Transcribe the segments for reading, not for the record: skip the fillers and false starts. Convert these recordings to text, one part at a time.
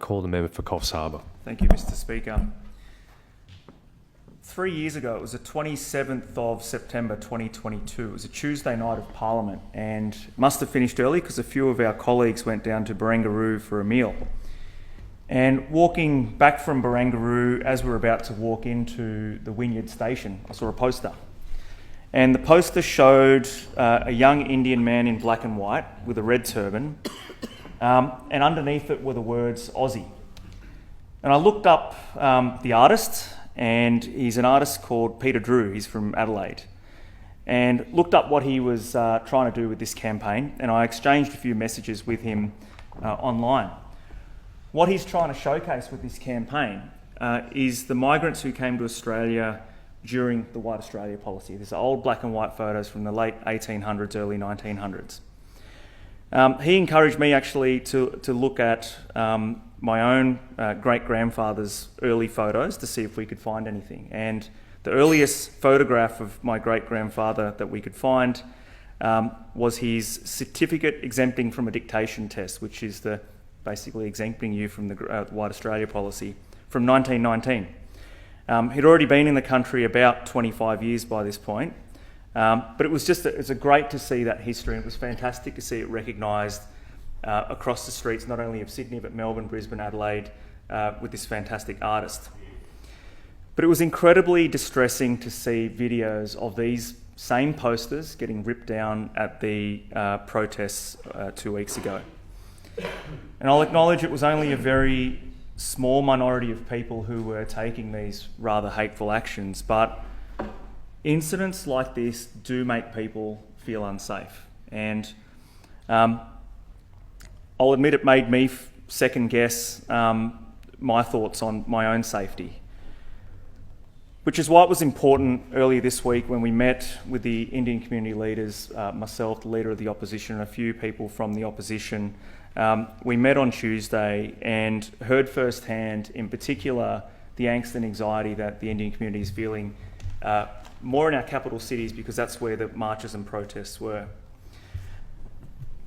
call the member for Coffs Harbour. Thank you, Mr. Speaker. 3 years ago, it was the 27th of September 2022. It was a Tuesday night of Parliament and must have finished early because a few of our colleagues went down to Barangaroo for a meal. And walking back from Barangaroo, as we were about to walk into the Wynyard station, I saw a poster. And the poster showed a young Indian man in black and white with a red turban, and underneath it were the words Aussie. And I looked up the artist, and he's an artist called Peter Drew. He's from Adelaide. And looked up what he was trying to do with this campaign, and I exchanged a few messages with him online. What he's trying to showcase with this campaign is the migrants who came to Australia during the White Australia policy. These are old black and white photos from the late 1800s, early 1900s. He encouraged me actually to look at my own great-grandfather's early photos to see if we could find anything. And the earliest photograph of my great-grandfather that we could find was his certificate exempting from a dictation test, which is basically exempting you from the White Australia policy, from 1919. He'd already been in the country about 25 years by this point, but it was great to see that history, and it was fantastic to see it recognised across the streets, not only of Sydney, but Melbourne, Brisbane, Adelaide, with this fantastic artist. But it was incredibly distressing to see videos of these same posters getting ripped down at the protests 2 weeks ago. And I'll acknowledge it was only a very small minority of people who were taking these rather hateful actions, but incidents like this do make people feel unsafe. And I'll admit it made me second guess my thoughts on my own safety, which is why it was important earlier this week when we met with the Indian community leaders, myself, the Leader of the Opposition, and a few people from the opposition. We met on Tuesday and heard firsthand, in particular, the angst and anxiety that the Indian community is feeling more in our capital cities, because that's where the marches and protests were.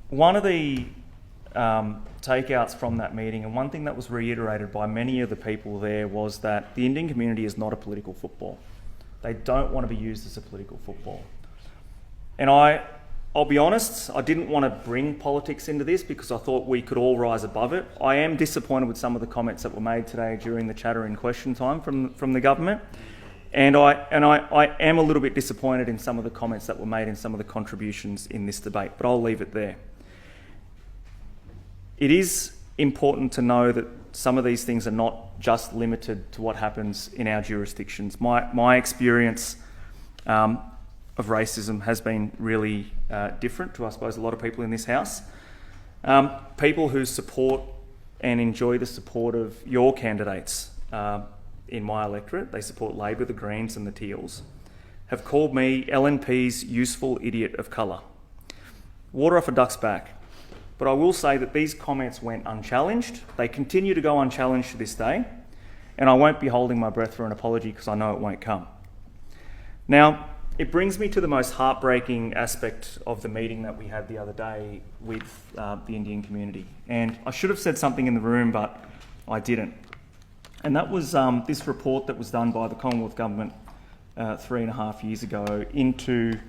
One of the takeouts from that meeting, and one thing that was reiterated by many of the people there, was that the Indian community is not a political football. They don't want to be used as a political football. And I'll be honest, I didn't want to bring politics into this because I thought we could all rise above it. I am disappointed with some of the comments that were made today during the chatter in question time from the government. And I am a little bit disappointed in some of the comments that were made in some of the contributions in this debate, but I'll leave it there. It is important to know that some of these things are not just limited to what happens in our jurisdictions. My experience of racism has been really different to, I suppose, a lot of people in this House. People who support and enjoy the support of your candidates in my electorate, they support Labor, the Greens and the Teals, have called me LNP's useful idiot of colour. Water off a duck's back. But I will say that these comments went unchallenged. They continue to go unchallenged to this day, and I won't be holding my breath for an apology because I know it won't come. Now, it brings me to the most heartbreaking aspect of the meeting that we had the other day with the Indian community. And I should have said something in the room, but I didn't. And that was this report that was done by the Commonwealth Government 3.5 years ago into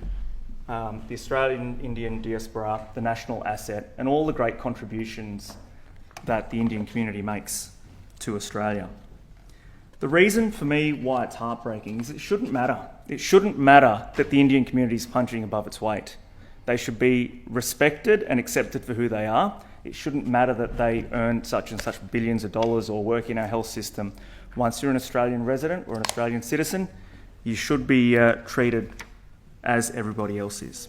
the Australian Indian diaspora, the national asset, and all the great contributions that the Indian community makes to Australia. The reason for me why it's heartbreaking is it shouldn't matter. It shouldn't matter that the Indian community is punching above its weight. They should be respected and accepted for who they are. It shouldn't matter that they earn such and such billions of dollars or work in our health system. Once you're an Australian resident or an Australian citizen, you should be treated as everybody else is.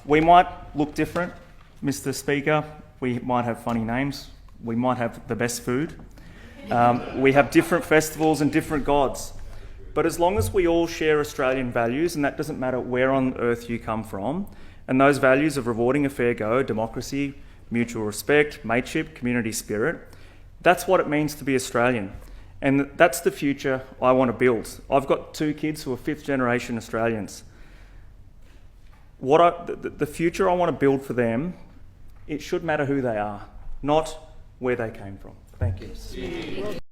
We might look different, Mr. Speaker. We might have funny names. We might have the best food. We have different festivals and different gods. But as long as we all share Australian values, and that doesn't matter where on earth you come from, and those values of rewarding a fair go, democracy, mutual respect, mateship, community spirit, that's what it means to be Australian. And that's the future I want to build. I've got 2 kids who are 5th generation Australians. The future I want to build for them, it should matter who they are, not where they came from. Thank you.